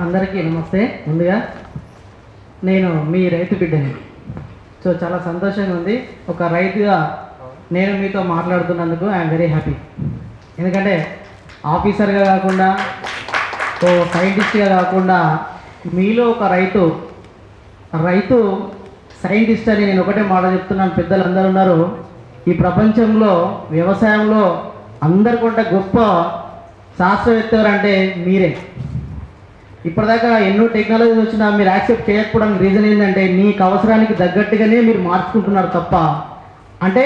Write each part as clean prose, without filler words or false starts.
అందరికీ నమస్తే. ముందుగా నేను మీ రైతు బిడ్డని. సో చాలా సంతోషంగా ఉంది. ఒక రైతుగా నేను మీతో మాట్లాడుతున్నందుకు ఐఎమ్ వెరీ హ్యాపీ. ఎందుకంటే ఆఫీసర్గా కాకుండా ఓ సైంటిస్ట్గా కాకుండా మీలో ఒక రైతు సైంటిస్ట్ అని నేను ఒకటే మాట చెప్తున్నాను. పెద్దలు అందరూ ఉన్నారు. ఈ ప్రపంచంలో వ్యవసాయంలో అందరికంటే గొప్ప శాస్త్రవేత్త ఎవరంటే మీరే. ఇప్పటిదాకా ఎన్నో టెక్నాలజీస్ వచ్చినా మీరు యాక్సెప్ట్ చేయకపోవడానికి రీజన్ ఏంటంటే మీకు అవసరానికి తగ్గట్టుగానే మీరు మార్చుకుంటున్నారు తప్ప, అంటే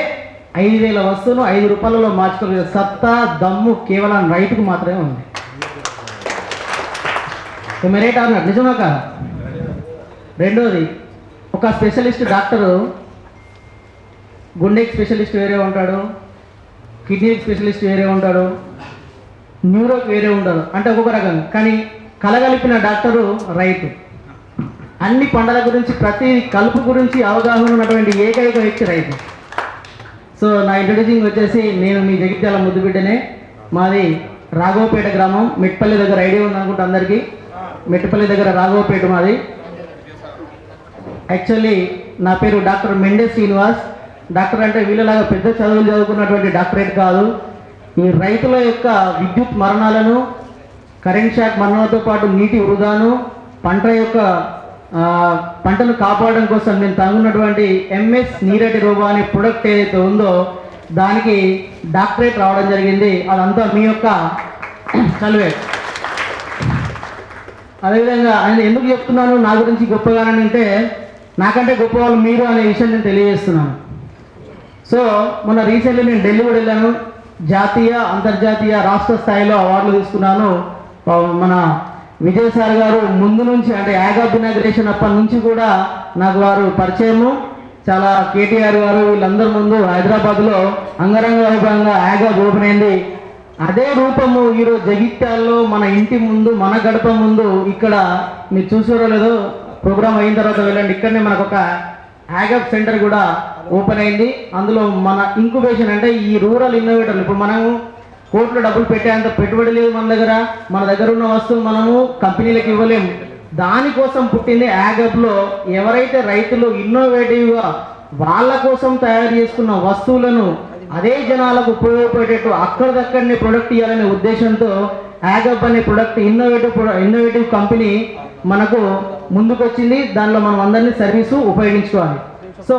5,000 వస్తువును 5 రూపాయలలో మార్చుకోలేదు సత్తా దమ్ము కేవలం రైతుకు మాత్రమే ఉంది. మెరేట్ అన్నాడు, నిజమా కాదా? రెండోది, ఒక స్పెషలిస్ట్ డాక్టరు గుండెకి స్పెషలిస్ట్ వేరే ఉంటాడు, కిడ్నీకి స్పెషలిస్ట్ వేరే ఉంటాడు, న్యూరోకి వేరే ఉంటాడు, అంటే ఒక్కొక్క రకంగా. కానీ కలగలిపిన డాక్టరు రైతు. అన్ని పంటల గురించి ప్రతి కలుపు గురించి అవగాహన ఉన్నటువంటి ఏకైక వ్యక్తి రైతు. సో నా ఇంట్రొడ్యూసింగ్ వచ్చేసి నేను మీ జగిత్యాల ముద్దుబిడ్డనే. మాది రాఘవపేట గ్రామం, మెట్పల్లి దగ్గర. ఐడియా ఉంది అనుకుంటా అందరికీ. మెట్పల్లి దగ్గర రాఘవపేట మాది. యాక్చువల్లీ నా పేరు డాక్టర్ మెండే శ్రీనివాస్. డాక్టర్ అంటే వీళ్ళలాగా పెద్ద చదువులు చదువుకున్నటువంటి డాక్టరేట్ కాదు. ఈ రైతుల యొక్క విద్యుత్ మరణాలను, కరెంట్ షాక్ మరణాలతో పాటు నీటి వృధాను, పంటను కాపాడడం కోసం నేను తగ్గున్నటువంటి ఎంఎస్ నీరటి రోబో అనే ప్రొడక్ట్ ఏదైతే ఉందో దానికి డాక్టరేట్ రావడం జరిగింది. అదంతా మీ యొక్క చదివే. అదేవిధంగా ఆయన ఎందుకు చెప్తున్నాను నా గురించి గొప్పగానని అంటే, నాకంటే గొప్ప వాళ్ళు మీరు అనే విషయం నేను తెలియజేస్తున్నాను. సో మొన్న రీసెంట్లీ నేను ఢిల్లీ కూడా వెళ్ళాను. జాతీయ, అంతర్జాతీయ, రాష్ట్ర స్థాయిలో అవార్డులు తీసుకున్నాను. మన విజయ్ సార్ గారు ముందు నుంచి, అంటే యాగాబ్ ఇనాగ్రేషన్ అప్పటి నుంచి కూడా నాకు వారు పరిచయము. చాలా కేటీఆర్ గారు వీళ్ళందరి ముందు హైదరాబాద్లో అంగరంగ వైభవంగా యాగాబ్ ఓపెన్ అయింది. అదే రూపము ఈరోజు జగిత్యాల్లో మన ఇంటి ముందు, మన గడప ముందు, ఇక్కడ మీరు చూసారో లేదో, ప్రోగ్రామ్ అయిన తర్వాత వెళ్ళండి, ఇక్కడనే మనకు ఒక యాగాబ్ సెంటర్ కూడా ఓపెన్ అయింది. అందులో మన ఇంక్యుబేషన్, అంటే ఈ రూరల్ ఇన్నోవేటర్లు, ఇప్పుడు మనము కోట్లు డబ్బులు పెట్టేంత పెట్టుబడి లేదు మన దగ్గర ఉన్న వస్తువు మనము కంపెనీలకు ఇవ్వలేము. దానికోసం పుట్టింది యాగబ్లో. ఎవరైతే రైతులు ఇన్నోవేటివ్గా వాళ్ళ కోసం తయారు చేసుకున్న వస్తువులను అదే జనాలకు ఉపయోగపడేట్టు అక్కడిదక్కడనే ప్రొడక్ట్ ఇవ్వాలనే ఉద్దేశంతో యాగబ్ అనే ప్రొడక్ట్ ఇన్నోవేటివ్ కంపెనీ మనకు ముందుకు వచ్చింది. దానిలో మనం అందరినీ సర్వీసు ఉపయోగించుకోవాలి. సో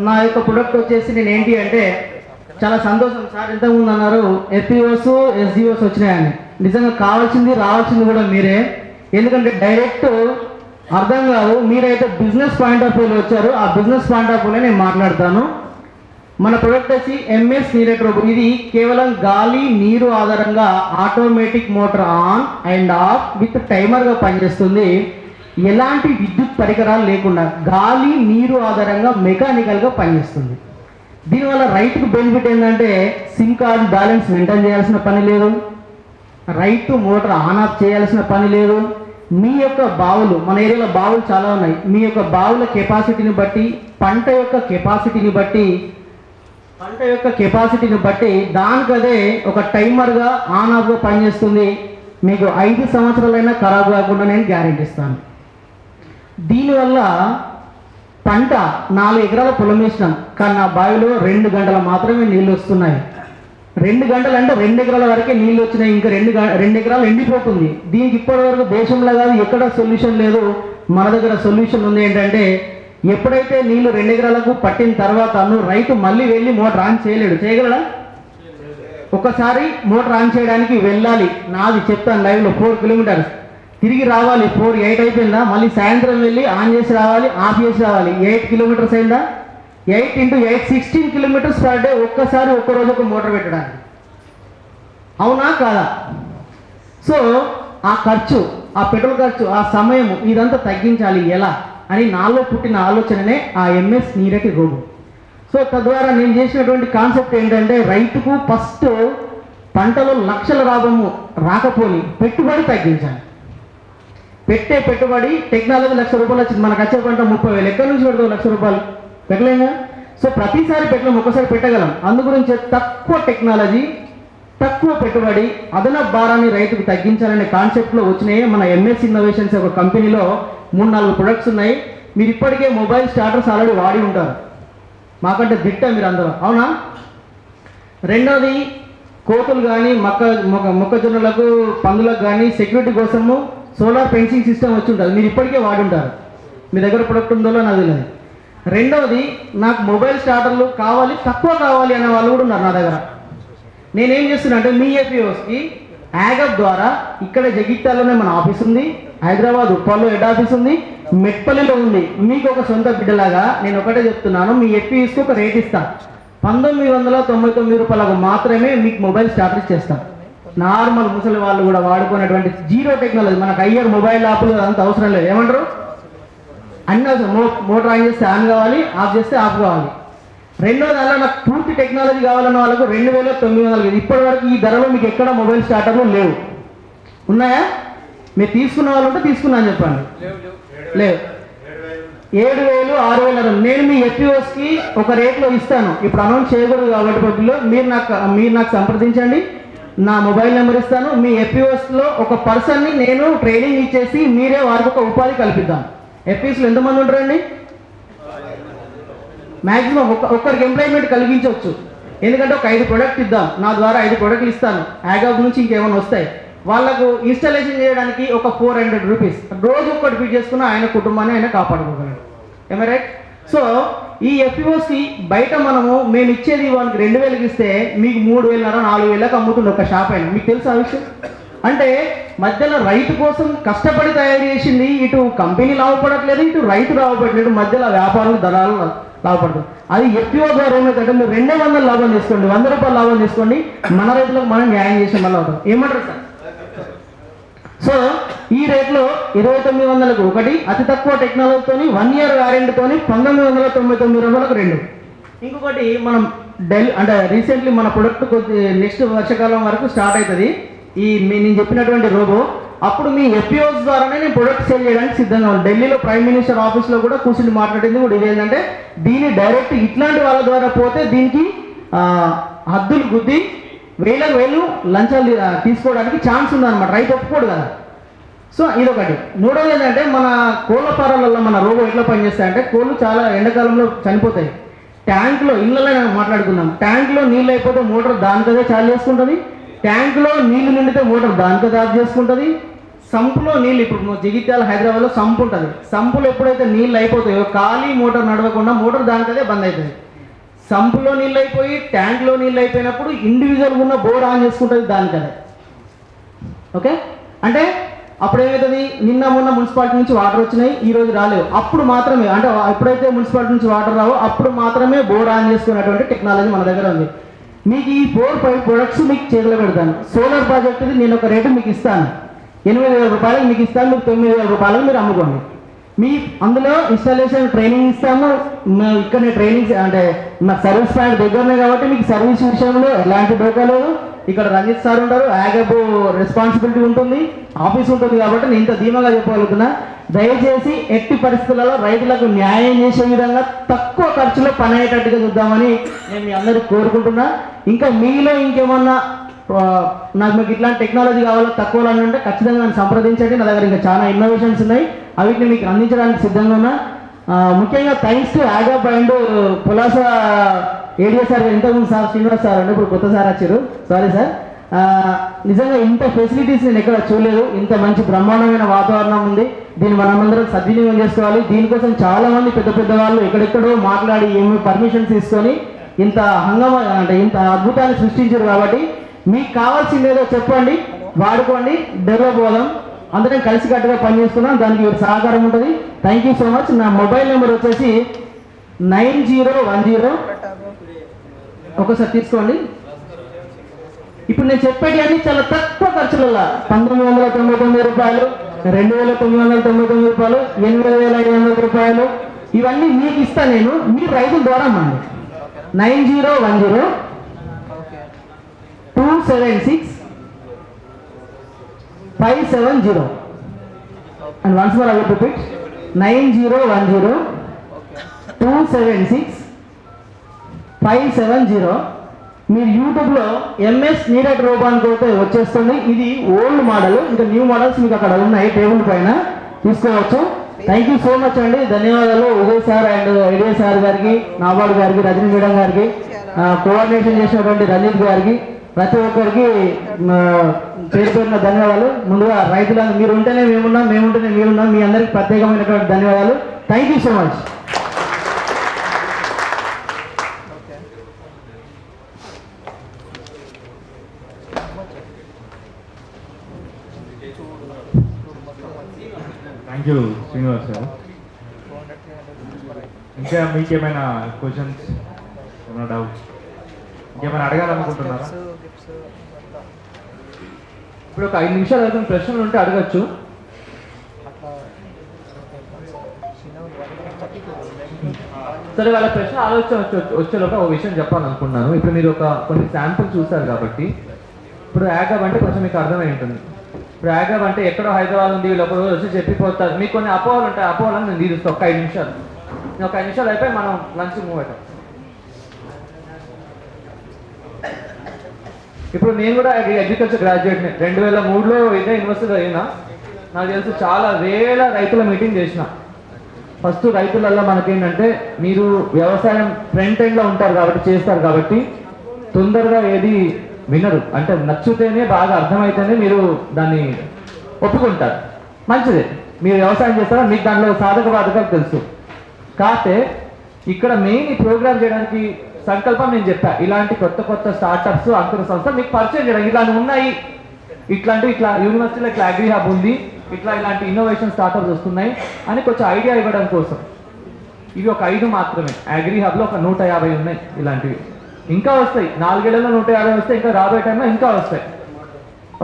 నా యొక్క ప్రొడక్ట్ వచ్చేసి నేను ఏంటి అంటే, చాలా సంతోషం సార్ ఇంతకుముందు అన్నారు ఎఫ్పిఓస్ ఎస్డిఓస్ వచ్చినాయని. నిజంగా రావాల్సింది కూడా మీరే. ఎందుకంటే డైరెక్ట్ అర్థం కాదు. మీరైతే బిజినెస్ పాయింట్ ఆఫ్ వ్యూలో వచ్చారు. ఆ బిజినెస్ పాయింట్ ఆఫ్ వ్యూలో నేను మాట్లాడతాను. మన ప్రొడక్ట్ వచ్చి ఎంఎస్ నీరట్ రోబో. ఇది కేవలం గాలి నీరు ఆధారంగా automatic motor on and off with టైమర్గా పనిచేస్తుంది. ఎలాంటి విద్యుత్ పరికరాలు లేకుండా గాలి నీరు ఆధారంగా మెకానికల్గా పనిచేస్తుంది. దీనివల్ల రైతుకు బెనిఫిట్ ఏంటంటే, సిమ్ కార్డు బ్యాలెన్స్ మెయింటైన్ చేయాల్సిన పని లేదు, రైతు మోటార్ ఆన్ ఆఫ్ చేయాల్సిన పని లేదు. మీ యొక్క బావులు, మన ఏరియాలో బావులు చాలా ఉన్నాయి, మీ యొక్క బావుల కెపాసిటీని బట్టి, పంట యొక్క కెపాసిటీని బట్టి దానికదే ఒక టైమర్గా ఆన్ ఆఫ్గా పనిచేస్తుంది. మీకు 5 సంవత్సరాలైనా ఖరాబ్ కాకుండా నేను గ్యారెంటీ ఇస్తాను. దీనివల్ల పంట 4 ఎకరాల పొలం వేసినాం, కానీ నా బావిలో 2 గంటలు మాత్రమే నీళ్ళు వస్తున్నాయి. 2 గంటలు అంటే 2 ఎకరాల వరకే నీళ్ళు వచ్చినాయి. ఇంకా 2 ఎకరాలు ఎండిపోతుంది. దీనికి ఇప్పటివరకు దేశంలో కాదు ఎక్కడ సొల్యూషన్ లేదు. మన దగ్గర సొల్యూషన్ ఉంది. ఏంటంటే, ఎప్పుడైతే నీళ్ళు 2 ఎకరాలకు పట్టిన తర్వాత రైతు మళ్ళీ వెళ్ళి మోటార్ ఆన్ చేయలేడు. చేయగలడా? ఒకసారి మోటార్ ఆన్ చేయడానికి వెళ్ళాలి. నాది చెప్తాను లైవ్లో 4 కిలోమీటర్స్ తిరిగి రావాలి. 4-8 అయిపోయిందా, మళ్ళీ సాయంత్రం వెళ్ళి ఆన్ చేసి రావాలి, ఆఫ్ చేసి రావాలి. 8 కిలోమీటర్స్ అయిందా? 8 × 8 16 కిలోమీటర్స్ పర్ డే. ఒక్కసారి ఒక్కరోజు ఒక మోటార్ పెట్టడానికి. అవునా కాదా? సో ఆ ఖర్చు, ఆ పెట్రోల్ ఖర్చు, ఆ సమయం, ఇదంతా తగ్గించాలి ఎలా అని నాలో పుట్టిన ఆలోచననే ఆ ఎంఎస్ నీరటి రోబో. సో తద్వారా నేను చేసినటువంటి కాన్సెప్ట్ ఏంటంటే, రైతుకు ఫస్ట్ పంటలో లక్షల లాభము రాకపోని పెట్టుబడి తగ్గించాలి. పెట్టుబడి టెక్నాలజీ ₹1,00,000 వచ్చింది. మనకు వచ్చే పంట 30,000. ఎక్కడి నుంచి పెడతావు ₹1,00,000? పెట్టలేము. సో ప్రతిసారి పెట్టలేము, ఒక్కసారి పెట్టగలం. అందుగురించి తక్కువ టెక్నాలజీ తక్కువ పెట్టుబడి అదనపు భారాన్ని రైతుకు తగ్గించాలనే కాన్సెప్ట్లో వచ్చినాయి మన ఎంఎస్ ఇన్నోవేషన్స్ ఒక కంపెనీలో 3-4 ప్రొడక్ట్స్ ఉన్నాయి. మీరు ఇప్పటికే మొబైల్ స్టార్టర్స్ ఆల్రెడీ వాడి ఉంటారు, మాకంటే దిట్ట మీరు అందరూ, అవునా? రెండోది కోతులు కానీ మొక్కజొన్నలకు పందులకు కానీ సెక్యూరిటీ కోసము సోలార్ ఫెన్సింగ్ సిస్టమ్ వచ్చి ఉంటుంది, మీరు ఇప్పటికే వాడి ఉంటారు. మీ దగ్గర ప్రొడక్ట్ ఉందో నాకు తెలియదు. రెండవది నాకు మొబైల్ స్టార్టర్లు కావాలి, తక్కువ కావాలి అనే వాళ్ళు కూడా ఉన్నారు నా దగ్గర. నేనేం చేస్తున్నా అంటే మీ ఏపీఓస్కి యాగప్ ద్వారా ఇక్కడ జగిత్యాలలోనే మన ఆఫీస్ ఉంది, హైదరాబాద్ ఉప్పల్లో హెడ్ ఆఫీస్ ఉంది, మెట్పల్లిలో ఉంది. మీకు ఒక సొంత బిడ్డలాగా నేను ఒకటే చెప్తున్నాను, మీ ఏపీఎస్కి ఒక రేట్ ఇస్తాను. 1999 రూపాయలకు మాత్రమే మీకు మొబైల్ స్టార్టర్ ఇచ్చేస్తాం. నార్మల్ ముసలి వాళ్ళు కూడా వాడుకునేటువంటి జీరో టెక్నాలజీ, మనకు అయ్యర్ మొబైల్ యాప్లు అంత అవసరం లేదు. ఏమంటారు? అన్నీ అవసరం. మోటార్ ఆన్ చేస్తే ఆన్ కావాలి, ఆఫ్ చేస్తే ఆఫ్ కావాలి. రెండోది అలా నాకు పూర్తి టెక్నాలజీ కావాలన్న వాళ్ళకు 2900. ఇప్పటి వరకు ఈ ధరలో మీకు ఎక్కడ మొబైల్ స్టార్టర్లు లేవు. ఉన్నాయా? మీరు తీసుకున్న వాళ్ళు ఉంటే తీసుకున్నా అని చెప్పండి. లేవు. 7,000, 6,000. నేను మీ ఎఫ్పిఓస్కి ఒక రేట్లో ఇస్తాను. ఇప్పుడు అనౌన్స్ చేయకూడదు కాబట్టి పబ్లిక్లో మీరు నాకు సంప్రదించండి, నా మొబైల్ నెంబర్ ఇస్తాను. మీ ఎఫ్పిఓస్లో ఒక పర్సన్ని నేను ట్రైనింగ్ ఇచ్చేసి మీరే వారికి ఒక ఉపాధి కల్పిద్దాం. ఎఫ్పిఓస్లో ఎంతమంది ఉంటారండి? మ్యాక్సిమం ఒక్కరికి ఎంప్లాయ్మెంట్ కలిగించవచ్చు. ఎందుకంటే ఒక 5 ప్రొడక్ట్ ఇద్దాం, నా ద్వారా 5 ప్రొడక్ట్లు ఇస్తాను. యాగప్ నుంచి ఇంకేమైనా వస్తాయి. వాళ్ళకు ఇన్స్టాలేషన్ చేయడానికి ఒక 400 రూపీస్, రోజు ఒక్కటి ఫీడ్ చేసుకున్న ఆయన కుటుంబాన్ని ఆయన కాపాడుకోగలడు. ఏమై రైట్? సో ఈ ఎఫ్పిఓస్కి బయట మేము ఇచ్చేది వాళ్ళకి 2,000కి ఇస్తే మీకు 3,500, 4,000కి అమ్ముతుంది ఒక షాప్ అయినా. మీకు తెలుసు ఆ విషయం? అంటే మధ్యలో రైతు కోసం కష్టపడి తయారు చేసింది, ఇటు కంపెనీ లాభపడట్లేదు, ఇటు రైతు లాభపడట్లేదు, మధ్యలో వ్యాపారులు దళాలు లాభపడుతుంది. అది ఎఫ్పిఓ ద్వారా ఏమైతే మీరు 200 లాభం తీసుకోండి, 100 రూపాయలు లాభం తీసుకోండి, మన రైతులకు మనం న్యాయం చేసే మళ్ళీ అవుతాం. ఏమంటారు సార్? సో ఈ రేట్లో 2,900కు ఒకటి, అతి తక్కువ టెక్నాలజీతో 1 ఇయర్ వారంటీతో 1999 రూపాయలకు 2. ఇంకొకటి మనం అంటే రీసెంట్లీ మన ప్రొడక్ట్ నెక్స్ట్ వర్షాకాలం వరకు స్టార్ట్ అవుతుంది. నేను చెప్పినటువంటి రోబో అప్పుడు మీ ఎఫ్పిఓస్ ద్వారానే నేను ప్రొడక్ట్ సేల్ చేయడానికి సిద్ధంగా ఉన్నాను. ఢిల్లీలో ప్రైమ్ మినిస్టర్ ఆఫీస్లో కూడా కూర్చుని మాట్లాడింది కూడా ఇదేంటంటే దీన్ని డైరెక్ట్ ఇట్లాంటి వాళ్ళ ద్వారా పోతే దీనికి హద్దులు గుద్ది 1,000 లంచాలు తీసుకోవడానికి ఛాన్స్ ఉందన్నమాట. రైతు ఒప్పుకోడు కదా. సో ఇదొకటి. మూడోది ఏంటంటే మన కోళ్ళ ఫారాలలో మన రోబో ఎట్లా పనిచేస్తాయంటే కోళ్ళు చాలా ఎండాకాలంలో చనిపోతాయి. ట్యాంక్లో ఇళ్ళలో మాట్లాడుకుందాం, ట్యాంక్లో నీళ్ళు అయిపోతే మోటార్ దానికదే చాలు చేసుకుంటుంది, ట్యాంక్లో నీళ్లు నిండితే మోటార్ దానికదే ఆఫ్ చేసుకుంటుంది, సంపులో నీళ్ళు ఇప్పుడు జగిత్యాల హైదరాబాద్లో సంపు ఉంటుంది, సంపులో ఎప్పుడైతే నీళ్ళు అయిపోతాయో ఖాళీ మోటార్ నడవకుండా మోటార్ దానికదే బంద్ అవుతుంది. సంపులో నీళ్ళు అయిపోయి ట్యాంక్లో నీళ్ళు అయిపోయినప్పుడు ఇండివిజువల్గా ఉన్న బోర్ ఆన్ చేసుకుంటుంది దానికదే. ఓకే, అంటే అప్పుడు ఏమవుతుంది, నిన్న మొన్న మున్సిపాలిటీ నుంచి వాటర్ వచ్చినాయి, ఈ రోజు రాలేవు, అప్పుడు మాత్రమే అంటే ఎప్పుడైతే మున్సిపాలిటీ నుంచి వాటర్ రావో అప్పుడు మాత్రమే బోర్ ఆన్ చేసుకునేటువంటి టెక్నాలజీ మన దగ్గర ఉంది. మీకు ఈ 4-5 ప్రొడక్ట్స్ మీకు చేతిలో పెడతాను. సోలార్ ప్రాజెక్ట్ది నేను ఒక రేటు మీకు ఇస్తాను, 8,000 రూపాయలకు మీకు ఇస్తాను, మీకు 9,000 రూపాయలకు మీరు అమ్ముకోండి. మీ అందులో ఇన్స్టాలేషన్ ట్రైనింగ్ ఇస్తాము. ఇక్కడనే ట్రైనింగ్ అంటే మా సర్వీస్ పాయింట్ దగ్గరనే కాబట్టి మీకు సర్వీస్ విషయంలో ఎలాంటి డోకా లేదు. ఇక్కడ రంజిత్ సార్ ఉంటారు, యాగప్ రెస్పాన్సిబిలిటీ ఉంటుంది, ఆఫీస్ ఉంటుంది. కాబట్టి నేను ఇంత ధీమాగా చెప్పగలుగుతున్నా. దయచేసి ఎట్టి పరిస్థితులలో రైతులకు న్యాయం చేసే విధంగా తక్కువ ఖర్చులో పని అయ్యేటట్టుగా చూద్దామని నేను మీ అందరికీ కోరుకుంటున్నా. ఇంకా మీలో ఇంకేమన్నా నాకు మీకు ఇట్లాంటి టెక్నాలజీ కావాలో తక్కువలో అని ఉంటే ఖచ్చితంగా నన్ను సంప్రదించండి. నా దగ్గర ఇంకా చాలా ఇన్నోవేషన్స్ ఉన్నాయి, అవిటిని మీకు అందించడానికి సిద్ధంగా ఉన్నా. ముఖ్యంగా థ్యాంక్స్ టు యాగప్ అండ్ పులాస ఏడియో సార్, ఇంతకుముందు సార్ శ్రీనివాస్ సార్ అంటే ఇప్పుడు కొత్త సార్ వచ్చారు, సారీ సార్. నిజంగా ఇంత ఫెసిలిటీస్ నేను ఎక్కడ చూడలేదు. ఇంత మంచి బ్రహ్మాండమైన వాతావరణం ఉంది, దీన్ని మనమందరం సద్వినియోగం చేసుకోవాలి. దీనికోసం చాలామంది పెద్ద పెద్ద వాళ్ళు ఎక్కడెక్కడో మాట్లాడి ఏమి పర్మిషన్స్ తీసుకొని ఇంత హంగామా అంటే ఇంత అద్భుతాన్ని సృష్టించారు. కాబట్టి మీకు కావాల్సింది ఏదో చెప్పండి, వాడుకోండి, డెవలప్ అవుదాం, అందరం కలిసికట్టుగా పనిచేస్తున్నాం, దానికి సహకారం ఉంటుంది. Thank you so much. నా మొబైల్ నెంబర్ వచ్చేసి 9010 ఒకసారి తీసుకోండి. ఇప్పుడు నేను చెప్పేటి అన్ని చాలా తక్కువ ఖర్చులలో 1999 రూపాయలు, 2,999 రూపాయలు, 8,500 రూపాయలు, ఇవన్నీ మీకు ఇస్తాను నేను. మీరు రైతుల ద్వారా అమ్మండి. 9010 276 570 and once more I will repeat 9010 276 570. మీరు యూట్యూబ్లో ఎంఎస్ నీరడ్ రోబో అనుకోతే వచ్చేస్తుంది. ఇది ఓల్డ్ మోడల్, ఇంకా న్యూ మోడల్స్ మీకు అక్కడ ఉన్నాయి టేబుల్ పైన తీసుకోవచ్చు. థ్యాంక్ యూ సో మచ్ అండి, ధన్యవాదాలు Uday sir and idea sir గారికి, నాబార్డు గారికి, రజనీ మేడం గారికి, కోఆర్డినేషన్ చేసినటువంటి రంజిత్ గారికి, ప్రతి ఒక్కరికి పేరు పేరున ధన్యవాదాలు. ముందుగా రైతులను మీరు ఉంటేనే మేమున్నాం, మేముంటేనే మీరున్నాం, మీ అందరికీ ప్రత్యేకమైనటువంటి ధన్యవాదాలు. Thank you so much. Thank you Srinivas గారు. ఇంకా మీకేమైనా క్వశ్చన్స్, ఏమైనా డౌట్స్, ఇంకేమైనా అడగాలనుకుంటున్నారా? ఇప్పుడు ఒక 5 నిమిషాలు అయితే ప్రశ్నలు ఉంటే అడగచ్చు. సరే, వాళ్ళ ప్రశ్న ఆలోచన వచ్చేలోక ఒక విషయం చెప్పాలనుకున్నాను. ఇప్పుడు మీరు కొన్ని శాంపుల్ చూసారు కాబట్టి, ఇప్పుడు యాగబ్ అంటే కొంచెం మీకు అర్థమై ఉంటుంది. ఇప్పుడు యాగబ్ అంటే ఎక్కడో హైదరాబాద్ ఉంది, వీళ్ళు ఒక రోజు వచ్చి చెప్పిపోతారు. మీకు కొన్ని అపోహలు ఉంటాయి, అపోహలను నేను తీరుస్తాను. ఒక 5 నిమిషాలు, ఒక 5 నిమిషాలు అయిపోయి మనం లంచ్ మూవ్ అవుతాం. ఇప్పుడు నేను కూడా అగ్రికల్చర్ గ్రాడ్యుయేట్ని. 2003లో ఇదే యూనివర్సిటీలో అయినా నాకు తెలిసి చాలా వేల రైతుల మీటింగ్ చేసిన. ఫస్ట్ రైతులలో మనకేంటంటే, మీరు వ్యవసాయం ఫ్రంట్ ఎండ్లో ఉంటారు కాబట్టి, చేస్తారు కాబట్టి తొందరగా ఏది వినరు. అంటే నచ్చితేనే, బాగా అర్థమైతేనే మీరు దాన్ని ఒప్పుకుంటారు. మంచిదే, మీరు వ్యవసాయం చేస్తారా, మీకు దాంట్లో సాధక బాధకాలు తెలుసు. కాకపోతే ఇక్కడ మెయిన్ ఈ ప్రోగ్రామ్ చేయడానికి సంకల్పం నేను చెప్పా, ఇలాంటి కొత్త కొత్త స్టార్టప్స్, అంకుర సంస్థలు మీకు పరిచయం చేయడం. ఇలా ఉన్నాయి, ఇట్లా యూనివర్సిటీలో ఇట్లా అగ్రి హబ్ ఉంది, ఇలాంటి ఇన్నోవేషన్ స్టార్టప్స్ వస్తున్నాయి అని కొంచెం ఐడియా ఇవ్వడం కోసం. ఇవి ఒక 5 మాత్రమే. అగ్రి హబ్లో ఒక 150 ఉన్నాయి ఇలాంటివి. ఇంకా వస్తాయి, 4 ఏళ్లలో 150 వస్తాయి, ఇంకా రాబోయే టైంలో ఇంకా వస్తాయి.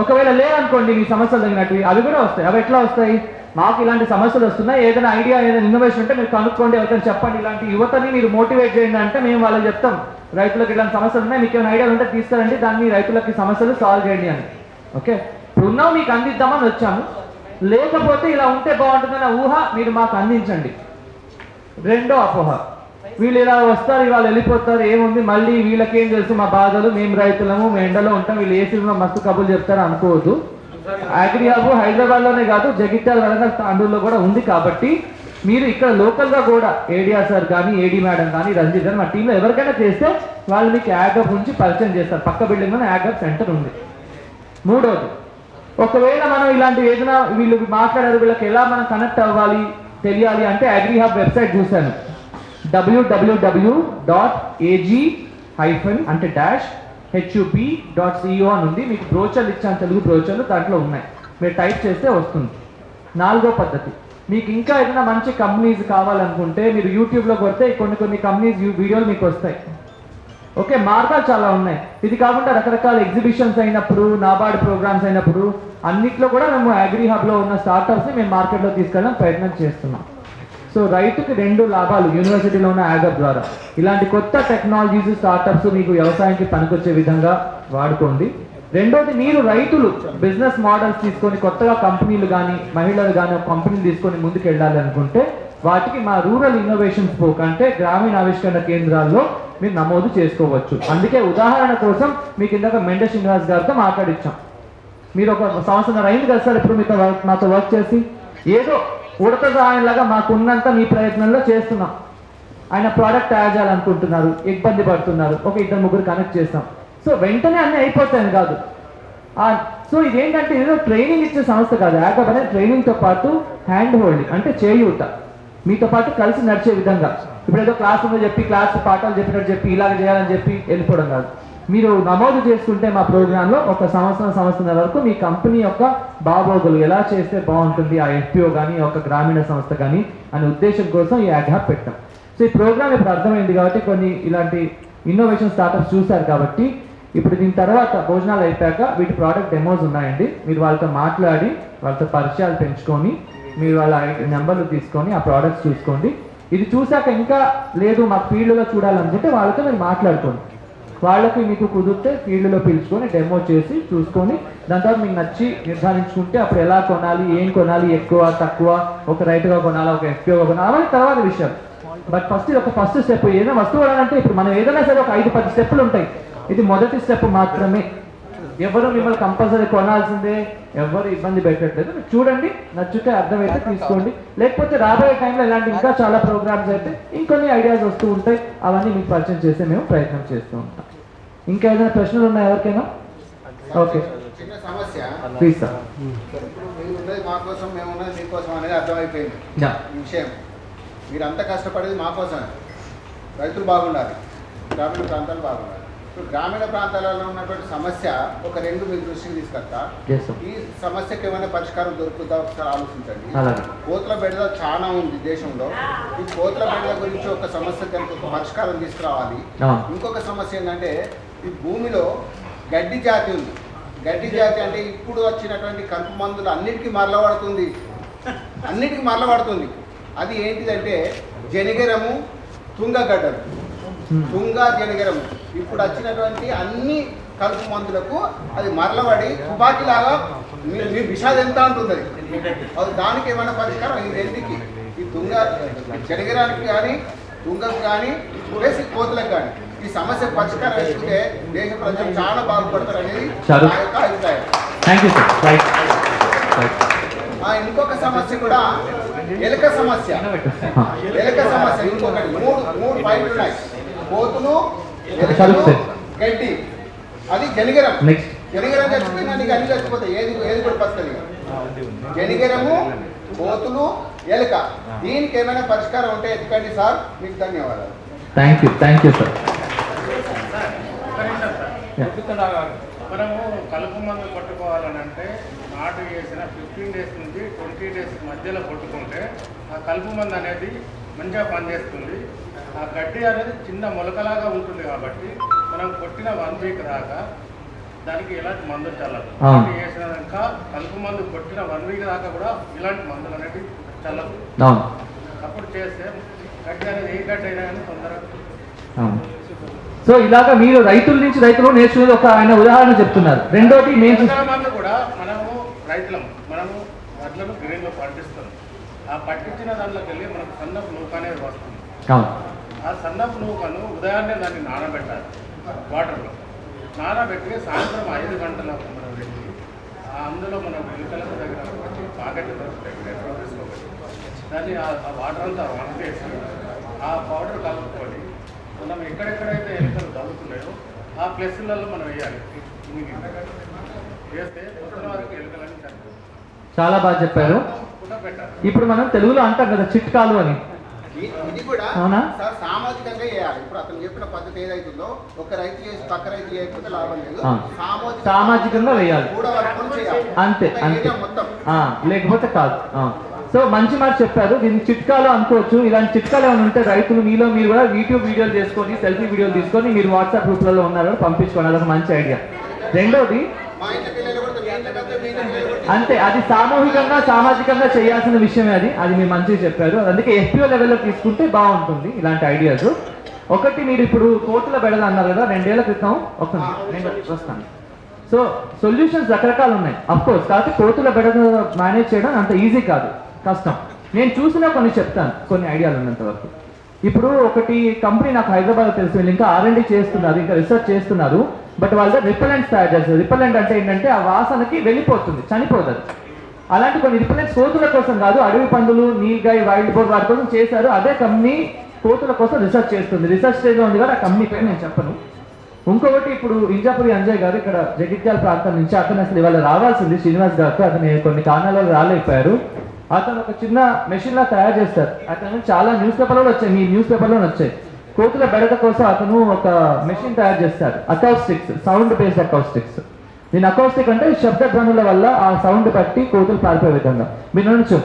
ఒకవేళ లేదనుకోండి మీ సమస్యలు తగినట్టు, అవి కూడా వస్తాయి. అవి ఎట్లా వస్తాయి? మాకు ఇలాంటి సమస్యలు వస్తున్నాయి, ఏదైనా ఐడియా, ఏదైనా ఇన్నోవేషన్ ఉంటే మీరు కనుక్కోండి, ఎవరికైనా చెప్పండి, ఇలాంటి యువతని మీరు మోటివేట్ చేయండి అంటే మేము వాళ్ళకి చెప్తాం, రైతులకు ఇలాంటి సమస్యలు ఉన్నాయి, మీకు ఏమైనా ఐడియాలు ఉంటే తీసుకురండి, దాన్ని రైతులకి సమస్యలు సాల్వ్ చేయండి అని. ఓకే, ఇప్పుడున్నాం మీకు అందిద్దామని వచ్చాము. లేకపోతే ఇలా ఉంటే బాగుంటుందన్న ఊహ మీరు మాకు అందించండి. రెండో అపోహ, వీళ్ళు ఇలా వస్తారు, ఇవాళ వెళ్ళిపోతారు, ఏముంది మళ్ళీ వీళ్ళకేం తెలుసు మా బాధలు, మేము రైతులము, మేము ఎండలో ఉంటాం, వీళ్ళు ఏసీలో మస్తు కబుర్లు చెప్తారు అనుకోవద్దు. అగ్రి హబ్ హైదరాబాద్లోనే కాదు, జగిత్యాల, వరంగల్, తాండూరులో కూడా ఉంది. కాబట్టి మీరు ఇక్కడ లోకల్గా కూడా ఏడిఆర్ సార్ కానీ, ఏడీ మేడం కానీ, రంజిత్ కానీ, మా టీంలో ఎవరికైనా చేస్తే వాళ్ళు మీకు యాగబ్ నుంచి పరిచయం చేస్తారు. పక్క బిల్డింగ్లోనే యాగబ్ సెంటర్ ఉంది. మూడోది, ఒకవేళ మనం ఇలాంటి ఏదైనా వీళ్ళు మాట్లాడారు, వీళ్ళకి ఎలా మనం కనెక్ట్ అవ్వాలి తెలియాలి అంటే అగ్రి హబ్ వెబ్సైట్ చూశాను. www.ag-hub.co అని ఉంది. మీకు బ్రోచర్లు ఇచ్చాను, తెలుగు బ్రోచర్లు దాంట్లో ఉన్నాయి, మీరు టైప్ చేస్తే వస్తుంది. 4వ పద్ధతి, మీకు ఇంకా ఏదైనా మంచి కంపెనీస్ కావాలనుకుంటే మీరు యూట్యూబ్లో కొడితే కొన్ని కంపెనీస్ వీడియోలు మీకు వస్తాయి. ఓకే, మార్గాలు చాలా ఉన్నాయి. ఇది కాకుండా రకరకాల ఎగ్జిబిషన్స్ అయినప్పుడు, నాబార్డ్ ప్రోగ్రామ్స్ అయినప్పుడు అన్నిట్లో కూడా మేము అగ్రి హబ్లో ఉన్న స్టార్టప్స్ని మేము మార్కెట్లో తీసుకెళ్ళడం ప్రయత్నం చేస్తున్నాం. సో రైతుకి 2 లాభాలు యూనివర్సిటీలో ఉన్న యాగబ్ ద్వారా. ఇలాంటి కొత్త టెక్నాలజీస్, స్టార్టప్స్ మీకు వ్యవసాయానికి పనికొచ్చే విధంగా వాడుకోండి. రెండోది, మీరు రైతులు బిజినెస్ మోడల్స్ తీసుకొని కొత్తగా కంపెనీలు కానీ, మహిళలు కానీ ఒక కంపెనీలు తీసుకొని ముందుకు వెళ్ళాలి అనుకుంటే వాటికి మా రూరల్ ఇన్నోవేషన్ స్పోక్ అంటే గ్రామీణ ఆవిష్కరణ కేంద్రాల్లో మీరు నమోదు చేసుకోవచ్చు. అందుకే ఉదాహరణ కోసం మీకు ఇందాక మెండ శ్రీనివాస్ గారితో మాట్లాడించాం. మీరు ఒక సంవత్సరం అయింది కదా సార్ ఇప్పుడు మీతో నాతో వర్క్ చేసి, ఏదో ఉడత సహాయంలాగా మాకున్నంత మీ ప్రయత్నంలో చేస్తున్నాం. ఆయన ప్రోడక్ట్ తయారు చేయాలనుకుంటున్నారు, ఇబ్బంది పడుతున్నారు, ఒక 2-3 కనెక్ట్ చేస్తాం. సో వెంటనే అన్నీ అయిపోతాయని కాదు. సో ఇదేంటంటే ఏదో ట్రైనింగ్ ఇచ్చే సంస్థ కాదు. యాగబ్ అనేది ట్రైనింగ్తో పాటు హ్యాండ్ హోల్డింగ్ అంటే చేయూత, మీతో పాటు కలిసి నడిచే విధంగా. ఇప్పుడు ఏదో క్లాస్ ఉందో చెప్పి క్లాస్ పాఠాలు చెప్పినట్టు చెప్పి ఇలాగ చేయాలని చెప్పి వెళ్ళిపోవడం కాదు. మీరు నమోదు చేసుకుంటే మా ప్రోగ్రాంలో ఒక సంవత్సరం వరకు మీ కంపెనీ యొక్క బాగోగులు ఎలా చేస్తే బాగుంటుంది, ఆ ఎఫ్పిఓ కానీ ఒక గ్రామీణ సంస్థ కానీ అనే ఉద్దేశం కోసం ఈ యాగ్ హబ్ పెట్టాం. సో ఈ ప్రోగ్రామ్ ఇప్పుడు అర్థమైంది కాబట్టి, కొన్ని ఇలాంటి ఇన్నోవేషన్ స్టార్టప్స్ చూశారు కాబట్టి, ఇప్పుడు దీని తర్వాత భోజనాలు అయిపోయాక వీటి ప్రోడక్ట్ డెమోస్ ఉన్నాయండి. మీరు వాళ్ళతో మాట్లాడి వాళ్ళతో పరిచయాలు పెంచుకొని మీరు వాళ్ళ నెంబర్లు తీసుకొని ఆ ప్రోడక్ట్స్ చూసుకోండి. ఇది చూశాక ఇంకా లేదు మాకు ఫీల్డ్లో చూడాలనుకుంటే వాళ్ళతో మీరు మాట్లాడుకోండి. వాళ్ళకి మీకు కుదిరితే ఫీల్డ్లో పిలుచుకొని డెమో చేసి చూసుకొని దాని తర్వాత మీకు నచ్చి నిర్ధారించుకుంటే అప్పుడు ఎలా కొనాలి, ఏం కొనాలి, ఎక్కువ తక్కువ, ఒక రైతుగా కొనాలా, ఒక ఎఫ్పిఓగా కొనాలి, అవన్నీ తర్వాత విషయం. బట్ ఫస్ట్ ఇది ఒక ఫస్ట్ స్టెప్. ఏదైనా వస్తువు కొనాలంటే ఇప్పుడు మనం ఏదైనా సరే ఒక 5-10 స్టెప్పులు ఉంటాయి. ఇది మొదటి స్టెప్ మాత్రమే. ఎవరు మిమ్మల్ని కంపల్సరీ కొనాల్సిందే, ఎవరు ఇబ్బంది పెట్టట్లేదు. మీరు చూడండి, నచ్చితే అర్థమైతే తీసుకోండి. లేకపోతే రాబోయే టైంలో ఇలాంటి ఇంకా చాలా ప్రోగ్రామ్స్ అయితే ఇంకొన్ని ఐడియాస్ వస్తూ ఉంటాయి, అవన్నీ మీకు పరిచయం చేసే మేము ప్రయత్నం చేస్తూ ఉంటాం. ఇంకా ఏదైనా ప్రశ్నలు ఉన్నాయా ఎవరికైనా? ఓకే, చిన్న సమస్య. Please sir. ఇప్పుడు మీరు ఉన్నది మా కోసం, మేము ఉన్నది మీకోసం అనేది అర్థమైపోయింది యా. ఈ విషయం. మీరంతా కష్టపడేది మా కోసమే. రైతులు బాగుండాలి, గ్రామీణ ప్రాంతాలు బాగుండాలి. ఇప్పుడు గ్రామీణ ప్రాంతాలలో ఉన్నటువంటి సమస్య ఒక రెండు మీ దృష్టికి తీసుకొస్తా. Yes, sir. ఈ సమస్యకి ఏమైనా పరిష్కారం దొరుకుతుందా ఒకసారి ఆలోచించండి. అలాగే. కోతుల బెడద చాలా ఉంది దేశంలో. ఈ కోతుల బెడద గురించి ఒక సమస్య కనుక ఒక పరిష్కారం తీసుకురావాలి. అవును. ఇంకొక సమస్య ఏంటంటే ఈ భూమిలో గడ్డి జాతి ఉంది. గడ్డి జాతి అంటే ఇప్పుడు వచ్చినటువంటి కలుపు మందులు అన్నిటికీ మరలబడుతుంది, అన్నిటికీ మరలబడుతుంది. అది ఏంటిదంటే జనగరము, తుంగగడ్డలు, తుంగ జనగరము. ఇప్పుడు వచ్చినటువంటి అన్ని కలుపు మందులకు అది మరలబడి తుపాకీలాగా మీ విషాదం ఎంత ఉంటుంది అది. దానికి ఏమైనా పరిష్కారం ఈ రెండుకి, ఈ తుంగ జనగరానికి కానీ తుంగకు కానీ ప్లస్ కోతులకు కానీ ఈ సమస్య పరిష్కారం వేసుకుంటే దేశ ప్రజలు చాలా బాగుపడతారు అనేది నా యొక్క అభిప్రాయం. Thank you sir. రైట్. ఇంకొక సమస్య కూడా ఎలుక సమస్య. ఎలుక సమస్య ఇంకొకటి మూడు పాయింట్లు ఉన్నాయి. కోతులు, ఎలుకలు, గడ్డి. అది జనిగరం. జనిగరం చచ్చిపోయినా నీకు అన్ని చచ్చిపోతాయి, ఏది కూడా పస్తుంది. జనిగరము, కోతులు, ఎలుక. దీనికి ఏమైనా పరిష్కారం ఉంటే ఎత్తుకండి సార్. మీకు ధన్యవాదాలు. Thank you sir. మనము కలుపు మందు కొట్టుకోవాలని అంటే నాటు వేసిన 15 డేస్ నుంచి 20 డేస్ మధ్యలో కొట్టుకుంటే ఆ కలుపు మందు అనేది మంచిగా పనిచేస్తుంది. ఆ గడ్డి అనేది చిన్న మొలకలాగా ఉంటుంది కాబట్టి మనం కొట్టిన 1 వీక్ దాకా దానికి ఎలాంటి మందు చల్లదు. నాటు వేసినాక కలుపు మందు కొట్టిన 1 వీక్ దాకా కూడా ఇలాంటి మందులు అనేవి చల్లదు. అప్పుడు చేస్తే గడ్డి అనేది ఏ గడ్డి అయినా కానీ తొందరగా. సో ఇలాగా మీరు రైతుల నుంచి రైతులు నేర్చుకునేది ఒక ఆయన ఉదాహరణ చెప్తున్నారు. రెండోటి నేను మందు కూడా మనము మనము వడ్లను గ్రీన్లో పండిస్తాం. ఆ పట్టించిన దాంట్లోకి వెళ్ళి మనకు సన్నపు నూక అనేది వస్తుంది. ఆ సన్నపు నూకను ఉదయాన్నే దాన్ని నానబెట్టాలి వాటర్లో. నానబెట్టి సాయంత్రం 5 గంటలకు మనం పెట్టి అందులో మనం ఎలుకలకు దగ్గర పాకెట్ తీసుకోవాలి. దాన్ని ఆ వాటర్ అంతా వంపేసి ఆ పౌడర్ కలుపుకొని మనం ఎక్కడెక్కడైతే ఎలుకలు తగ్గుతున్నాయో ఆ ప్లేసులలో మనం వేయాలి. వేస్తే మొత్తం వరకు ఎలుకలని చనిపోతుంది. చాలా బాగా చెప్పారు. ఇప్పుడు మనం తెలుగులో అంటాం కదా చిట్కాలు అని. ఇది కూడా అవునా సార్ సామాజికంగా చేయాలి. ఇప్పుడు అతను చెప్పిన పద్ధతి ఏదైతుందో ఒక రైతు చేసి పక్క రైతు చేయకపోతే లాభం లేదు. సామాజికంగా వేయాలి అంతే అంతే, లేకపోతే కాదు. సో మంచి మాట చెప్పారు. దీన్ని చిట్కాలు అనుకోవచ్చు. ఇలాంటి చిట్కాలు ఏమైనా ఉంటే రైతులు మీలో మీరు కూడా యూట్యూబ్ వీడియోలు చేసుకొని సెల్ఫీ వీడియోలు తీసుకొని మీరు వాట్సాప్ గ్రూప్లలో ఉన్నారో పంపించుకోండి. అదొక మంచి ఐడియా. రెండోది అంతే, అది సామూహికంగా సామాజికంగా చేయాల్సిన విషయమే. అది మీరు మంచిగా చెప్పారు. అందుకే FPO లెవెల్లో తీసుకుంటే బాగుంటుంది ఇలాంటి ఐడియాస్. ఒకటి, మీరు ఇప్పుడు కోతుల బెడద అన్నారు కదా 2 ఏళ్ల క్రితం. నేను వస్తాను. సో సొల్యూషన్స్ రకరకాలు ఉన్నాయి అఫ్కోర్స్. కాబట్టి కోతుల బెడద మేనేజ్ చేయడం అంత ఈజీ కాదు, కష్టం. నేను చూసినా కొన్ని చెప్తాను, కొన్ని ఐడియాలు ఉన్నంత వరకు. ఇప్పుడు ఒకటి కంపెనీ నాకు హైదరాబాద్ తెలుసు, వీళ్ళు ఇంకా R&D చేస్తున్నారు, ఇంకా రీసెర్చ్ చేస్తున్నారు. బట్ వాళ్ళ రిపెలెంట్స్ తయారు చేస్తారు. రిపెలెంట్ అంటే ఏంటంటే ఆ వాసనకి వెళ్ళిపోతుంది, చనిపోతుంది. అలాంటి కొన్ని రిపెలెంట్స్ కోతుల కోసం కాదు, అడవి పందులు, నీల్గాయ్, వైల్డ్ బోర్డ్ వాటి కోసం చేశారు. అదే కంపెనీ కోతుల కోసం రీసెర్చ్ చేస్తుంది. రీసెర్చ్ స్టేజ్లో ఉంది కదా, ఆ కంపెనీ పేరు నేను చెప్పను. ఇంకొకటి, ఇప్పుడు ఇంజాపురి అంజయ్ గారు ఇక్కడ జగిత్యాల ప్రాంతం నుంచి, అతను అసలు ఇవాళ రావాల్సింది శ్రీనివాస్ గారు, అతను కొన్ని కారణాల వల్ల రాలేకపోయారు. అతను ఒక చిన్న మెషిన్ లా తయారు చేస్తారు. అతను చాలా న్యూస్ పేపర్లో వచ్చాయి, మీ న్యూస్ పేపర్లో వచ్చాయి. కోతుల బెడద కోసం అతను ఒక మెషిన్ తయారు చేస్తాడు, అకౌస్టిక్స్, సౌండ్ బేస్డ్ అకౌస్టిక్స్. దీని అకౌస్టిక్ అంటే శబ్ద ధ్వనుల వల్ల ఆ సౌండ్ బట్టి కోతులు పారిపోయే విధంగా. మీరు నచ్చు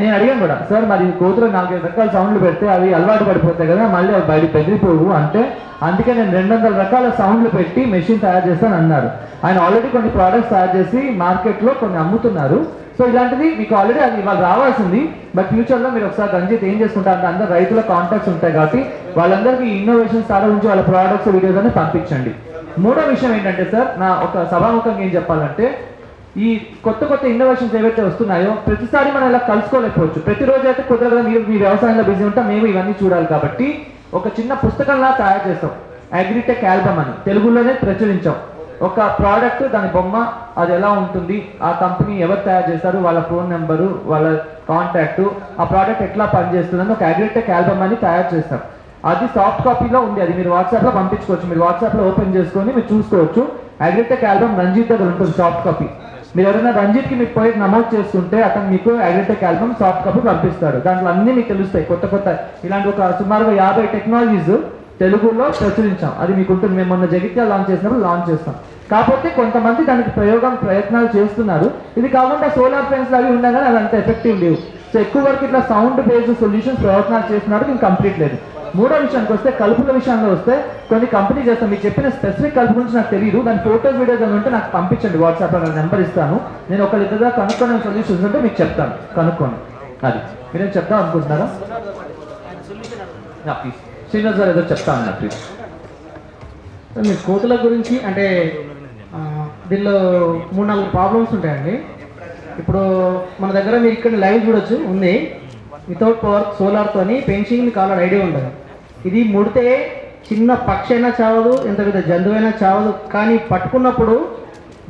నేను అడిగాను కూడా, సార్ మరి కోతులు 4-5 రకాల సౌండ్లు పెడితే అవి అలవాటు పడిపోతాయి కదా, మళ్ళీ అవి బయట బెదిరిపోవు అంటే, అందుకే నేను 200 రకాల సౌండ్లు పెట్టి మెషిన్ తయారు చేస్తాను అన్నారు. ఆయన ఆల్రెడీ కొన్ని ప్రోడక్ట్స్ తయారు చేసి మార్కెట్లో కొన్ని అమ్ముతున్నారు. సో ఇలాంటిది మీకు ఆల్రెడీ అది ఇవాళ రావాల్సింది. బట్ ఫ్యూచర్లో మీరు ఒకసారి రంజిత్ ఏం చేసుకుంటారంటే, అందరు రైతుల కాంటాక్ట్స్ ఉంటాయి కాబట్టి వాళ్ళందరికీ ఇన్నోవేషన్స్ తయారు నుంచి వాళ్ళ ప్రోడక్ట్స్ వీడియోస్ అని పంపించండి. మూడో విషయం ఏంటంటే సార్, నా ఒక సభాముఖంగా ఏం చెప్పాలంటే, ఈ కొత్త ఇన్నోవేషన్స్ ఏవైతే వస్తున్నాయో ప్రతిసారి మనం ఇలా కలుసుకోలేకపోవచ్చు. ప్రతిరోజు అయితే కుదరదు, మీరు మీ వ్యవసాయంలో బిజీ ఉంటాం, మేము ఇవన్నీ చూడాలి. కాబట్టి ఒక చిన్న పుస్తకంలా తయారు చేస్తాం. అగ్రిటెక్ ఆల్బమ్ అని తెలుగులోనే ప్రచురించాం. ఒక ప్రోడక్ట్, దాని బొమ్మ, అది ఎలా ఉంటుంది, ఆ కంపెనీ ఎవరు తయారు చేస్తారు, వాళ్ళ ఫోన్ నెంబరు, వాళ్ళ కాంటాక్ట్, ఆ ప్రోడక్ట్ ఎట్లా పనిచేస్తుందని ఒక అగ్రిటెక్ ఆల్బమ్ అని తయారు చేస్తాం. అది సాఫ్ట్ కాపీలో ఉంది, అది మీరు వాట్సాప్లో పంపించుకోవచ్చు. మీరు వాట్సాప్లో ఓపెన్ చేసుకొని మీరు చూసుకోవచ్చు. అగ్రిటెక్ ఆల్బమ్ రంజిత్ దగ్గర ఉంటుంది సాఫ్ట్ కాపీ. మీరు ఎవరైనా రంజిత్కి మీకు పోయి నమోదు చేస్తుంటే అతను మీకు అగ్రిటెక్ ఆల్బమ్ సాఫ్ట్ కాపీ పంపిస్తాడు. దాంట్లో అన్నీ మీకు తెలుస్తాయి, కొత్త కొత్త ఇలాంటి ఒక సుమారుగా 50 టెక్నాలజీస్ తెలుగులో ప్రచురించాం. అది మీకు ఉంటుంది. మేము మొన్న జగిత్యాల లాంచ్ చేసినప్పుడు లాంచ్ చేస్తాం. కాకపోతే కొంతమంది దానికి ప్రయత్నాలు చేస్తున్నారు. ఇది కాకుండా సోలార్ ఫెన్స్ అవి ఉన్నా కానీ అది అంత ఎఫెక్టివ్ లేవు. సో ఎక్కువ వరకు ఇట్లా సౌండ్ బేస్డ్ సొల్యూషన్స్ ప్రయత్నాలు చేస్తున్నారు, ఇంకా కంప్లీట్ లేదు. మూడో విషయానికి వస్తే, కలుపుల విషయంలో వస్తే కొన్ని కంపెనీ చేస్తాం. మీకు చెప్పిన స్పెసిఫిక్ కలుపు గురించి నాకు తెలియదు. దాని ఫోటోస్ వీడియోస్ అని ఉంటే నాకు పంపించండి, వాట్సాప్లో నా నెంబర్ ఇస్తాను. నేను ఒకరిద్దరుగా కనుక్కునే సొల్యూషన్స్ ఉంటే మీకు చెప్తాను, కనుక్కోండి. అది మీరేం చెప్తాం అనుకుంటున్నారా? ప్లీజ్ శ్రీనివాస్ గారు ఏదో చెప్తా అన్నారు, ప్లీజ్. మీ కోతుల గురించి అంటే దీనిలో 3-4 ప్రాబ్లమ్స్ ఉంటాయండి. ఇప్పుడు మన దగ్గర మీరు ఇక్కడ లైవ్ చూడొచ్చు, ఉంది. వితౌట్ పవర్ సోలార్తోని పెన్షింగ్ మీకు ఆల్రెడీ ఐడియా ఉంటుంది. ఇది ముడితే చిన్న పక్షి అయినా చావదు, ఎంత పెద్ద జంతువైనా చావదు. కానీ పట్టుకున్నప్పుడు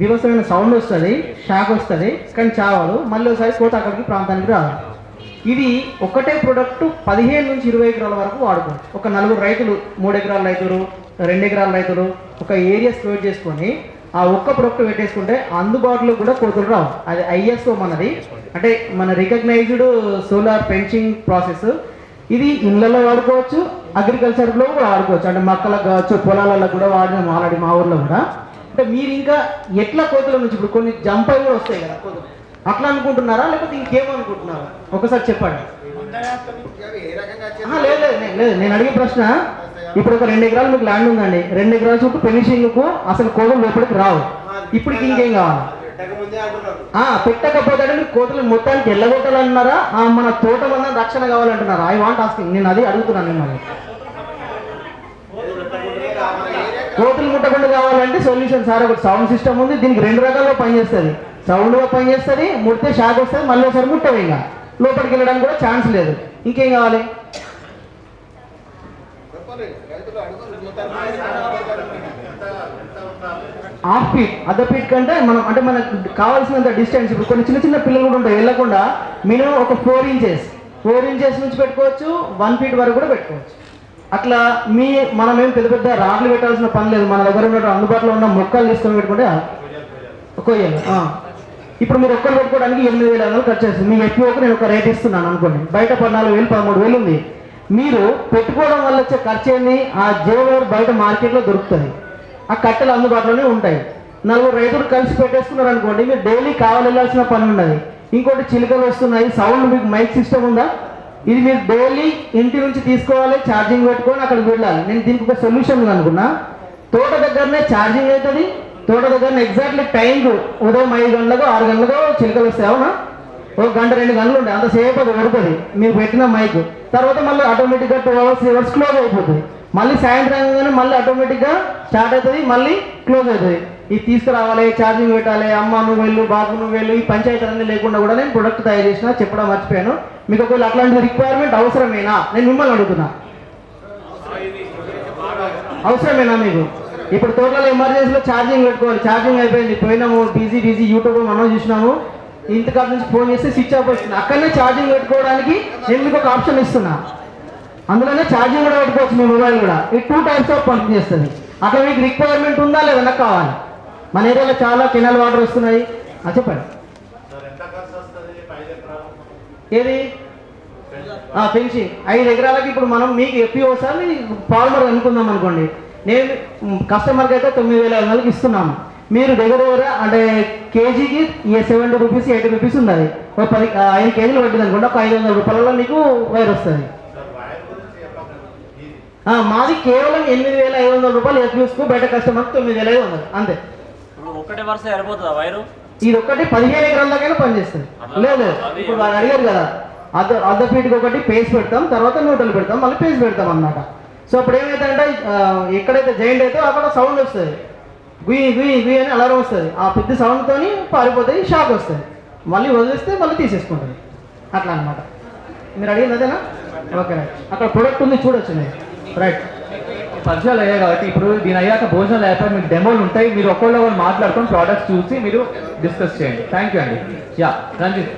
వివసమైన సౌండ్ వస్తుంది, షాక్ వస్తుంది, కానీ చావదు. మళ్ళీ ఒకసారి కోత అక్కడికి ప్రాంతానికి రాదు. ఇది ఒకటే ప్రొడక్ట్ 15 నుంచి 20 ఎకరాల వరకు వాడుకోవచ్చు. ఒక 4 రైతులు, 3 ఎకరాల రైతులు, 2 ఎకరాల రైతులు ఒక ఏరియా స్టోర్ చేసుకొని ఆ ఒక్క ప్రొడక్ట్ పెట్టేసుకుంటే అందుబాటులో కూడా కోతులు రావు. అది ISO మనది, అంటే మన రికగ్నైజ్డ్ సోలార్ ఫెన్సింగ్ ప్రాసెస్. ఇది ఇళ్ళల్లో వాడుకోవచ్చు, అగ్రికల్చర్లో కూడా వాడుకోవచ్చు. అంటే మొక్కలకు కావచ్చు, పొలాలలో కూడా వాడినాం ఆల్రెడీ మా ఊర్లో కూడా. అంటే మీరు ఇంకా ఎట్లా కోతుల నుంచి ఇప్పుడు కొన్ని జంప్ అయి కూడా వస్తాయి కదా కోతులు, అట్లా అనుకుంటున్నారా లేకపోతే ఇంకేమనుకుంటున్నారా? ఒకసారి చెప్పండి. ఏ రకంగా లేదు లేదు లేదు, నేను అడిగే ప్రశ్న, ఇప్పుడు ఒక 2 ఎకరాలు మీకు ల్యాండ్ ఉందండి. 2 ఎకరాల చుట్టూ ఫినిషింగ్కు అసలు కోతులు లోపలికి రావు. ఇప్పుడు ఇంకేం కావాలి? పెట్టకపోతే మీకు కోతులు మొత్తానికి ఎల్లగొట్టాలన్నారా, మన తోట వల్ల రక్షణ కావాలంటున్నారా? I want asking. నేను అది అడుగుతున్నాను మిమ్మల్ని. కోతులు ముట్టకుండా కావాలంటే సొల్యూషన్ సార్, ఒకటి సౌండ్ సిస్టమ్ ఉంది. దీనికి 2 రకాలుగా పనిచేస్తుంది. సౌండ్గా పనిచేస్తుంది, ముడితే షాక్ వస్తుంది, మళ్ళీ ఒకసారి ముట్టవు, ఇంకా లోపలికి వెళ్ళడానికి కూడా ఛాన్స్ లేదు. ఇంకేం కావాలి? హాఫ్ ఫీట్, అర్ధ ఫీట్ కంటే మనం అంటే మనకు కావాల్సినంత డిస్టెన్స్. ఇప్పుడు కొన్ని చిన్న చిన్న పిల్లలు కూడా ఉంటాయి, వెళ్ళకుండా మినిమం ఒక 4 ఇంచెస్ నుంచి పెట్టుకోవచ్చు, 1 ఫీట్ వరకు కూడా పెట్టుకోవచ్చు. అట్లా మనం ఏం పెద్ద పెద్ద రాడ్లు పెట్టాల్సిన పని లేదు. మన దగ్గర ఉన్న అందుబాటులో ఉన్న మొక్కలు తీసుకొని పెట్టుకుంటే కొయ్యాలి. ఇప్పుడు మీరు ఒక్కరు పెట్టుకోవడానికి 8,500 ఖర్చు చేస్తుంది. మీ FPOకు నేను ఒక రేట్ ఇస్తున్నాను అనుకోండి, బయట 14,000 13,000 ఉంది. మీరు పెట్టుకోవడం వల్ల వచ్చే ఖర్చు ఏంది? ఆ జేవర్ బయట మార్కెట్లో దొరుకుతుంది, ఆ కట్టెలు అందుబాటులోనే ఉంటాయి. 4 రైతులు కలిసి పెట్టేసుకున్నారు అనుకోండి, మీరు డైలీ కావాలి వెళ్ళాల్సిన పని ఉండదు. ఇంకోటి చిలుకలు వస్తున్నాయి, సౌండ్, మీకు మైక్ సిస్టమ్ ఉందా? ఇది మీరు డైలీ ఇంటి నుంచి తీసుకోవాలి, ఛార్జింగ్ పెట్టుకొని అక్కడికి వెళ్ళాలి. నేను దీనికి ఒక సొల్యూషన్ అనుకున్నా. తోట దగ్గరనే ఛార్జింగ్ అవుతుంది, తోట దగ్గర ఎగ్జాక్ట్లీ టైంకు ఉదయం 5 గంటలకు 6 గంటలకు చిలుకలు వస్తాయి. అవునా? 1 గంట 2 గంటలు ఉంటాయి, అంతసేపు అది పడుతుంది మీరు పెట్టిన మైక్. తర్వాత మళ్ళీ ఆటోమేటిక్గా 2 hours 3 hours క్లోజ్ అయిపోతుంది. మళ్ళీ సాయంత్రం కానీ మళ్ళీ ఆటోమేటిక్గా స్టార్ట్ అవుతుంది, మళ్ళీ క్లోజ్ అవుతుంది. ఇది తీసుకురావాలి, ఛార్జింగ్ పెట్టాలి, అమ్మ నువ్వు వెళ్ళు, బాబు నువ్వు వెళ్ళు, ఈ పంచాయతీలన్నీ లేకుండా కూడా నేను ప్రొడక్ట్ తయారు చేసిన, చెప్పడం మర్చిపోయాను. మీకు ఒకవేళ అట్లాంటి రిక్వైర్మెంట్ అవసరమేనా నేను మిమ్మల్ని అడుగుతున్నా. అవసరమేనా మీకు? ఇప్పుడు తోటలో ఎమర్జెన్సీలో ఛార్జింగ్ పెట్టుకోవాలి, ఛార్జింగ్ అయిపోయింది, పోయినాము బిజీ యూట్యూబ్ మనం చూసినాము, ఇంటికాడ నుంచి ఫోన్ చేస్తే స్విచ్ ఆఫ్ వస్తుంది. అక్కడనే ఛార్జింగ్ పెట్టుకోవడానికి నేను మీకు ఒక ఆప్షన్ ఇస్తున్నా. అందులోనే ఛార్జింగ్ కూడా పెట్టుకోవచ్చు, మీ మొబైల్ కూడా. ఈ 2 types ఆఫ్ పనిచేస్తుంది. అట్లా మీకు రిక్వైర్మెంట్ ఉందా లేదా నాకు కావాలి. మన ఏరియాలో చాలా కెనాల్ వాటర్ వస్తున్నాయి. చెప్పండి ఏది? ఫెన్సింగ్ 5 ఎకరాలకి ఇప్పుడు మనం మీకు FPO సార్ ఫార్మర్ అనుకుందాం అనుకోండి, నేను కస్టమర్కి అయితే 9,500 ఇస్తున్నాము. మీరు దగ్గర అంటే కేజీకి 70 రూపీస్ 80 రూపీస్ ఉంది. ఒక 5 కేజీలు పట్టింది అనుకోండి, ఒక 500 రూపాయలలో మీకు వైర్ వస్తుంది. మాది కేవలం 8,500 రూపాయలు FPOస్కు, బయట కస్టమర్కి 9,500 అంతే. ఒక్కటే వరుస సరిపోతుందా వైరు? ఇది ఒకటి 15 ఎకరాల దాకా పనిచేస్తుంది. లేదు ఇప్పుడు వాళ్ళు అడిగారు కదా, అర్ధ ఫీట్కి ఒకటి పేస్ పెడతాం, తర్వాత న్యూట్రల్ పెడతాం, మళ్ళీ పేస్ పెడతాం అన్నమాట. సో అప్పుడు ఏమైతుందంటే ఎక్కడైతే జాయింట్ అయితే అక్కడ సౌండ్ వస్తుంది, గుయ్యి గుయ్యి గుయ్యి అని అలారం వస్తుంది. ఆ పెద్ద సౌండ్తో పారిపోతాయి, షాక్ వస్తుంది, మళ్ళీ వదిలేస్తే మళ్ళీ తీసేసుకుంటుంది. అట్లా అనమాట. మీరు అడిగింది అదేనా? Okay right. అక్కడ ప్రొడక్ట్ ఉంది చూడొచ్చు మీరు. రైట్. పరిచయాలు అయ్యాయి కాబట్టి ఇప్పుడు దీని అయ్యాక భోజనాలు అయిపోయి మీకు డెమోలు ఉంటాయి, మీరు ఒక్కొక్కరు మాట్లాడుకొని ప్రోడక్ట్స్ చూసి మీరు డిస్కస్ చేయండి. థ్యాంక్ యూ అండి. యా రంజిత్.